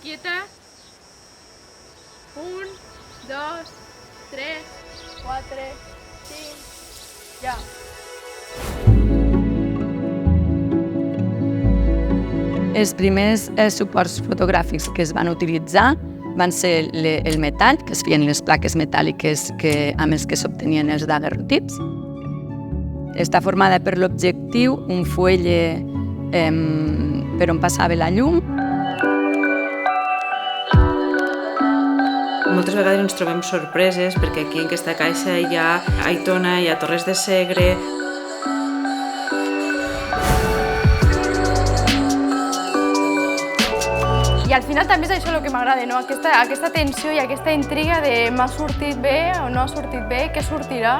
quieta. 1, 2, 3, 4, 5, ja. Els primers suports fotogràfics que es van utilitzar van ser el metall, que es feien les plaques metàl·liques amb els que s'obtenien els daguerrotips. Està formada per l'objectiu, un fuelle per on passava la llum. Moltes vegades ens trobem sorpreses perquè aquí en aquesta caixa hi ha Aitona, hi ha Torres de Segre. I al final també és això el que m'agrada, no? Aquesta tensió i aquesta intriga de m'ha sortit bé o no ha sortit bé, què sortirà.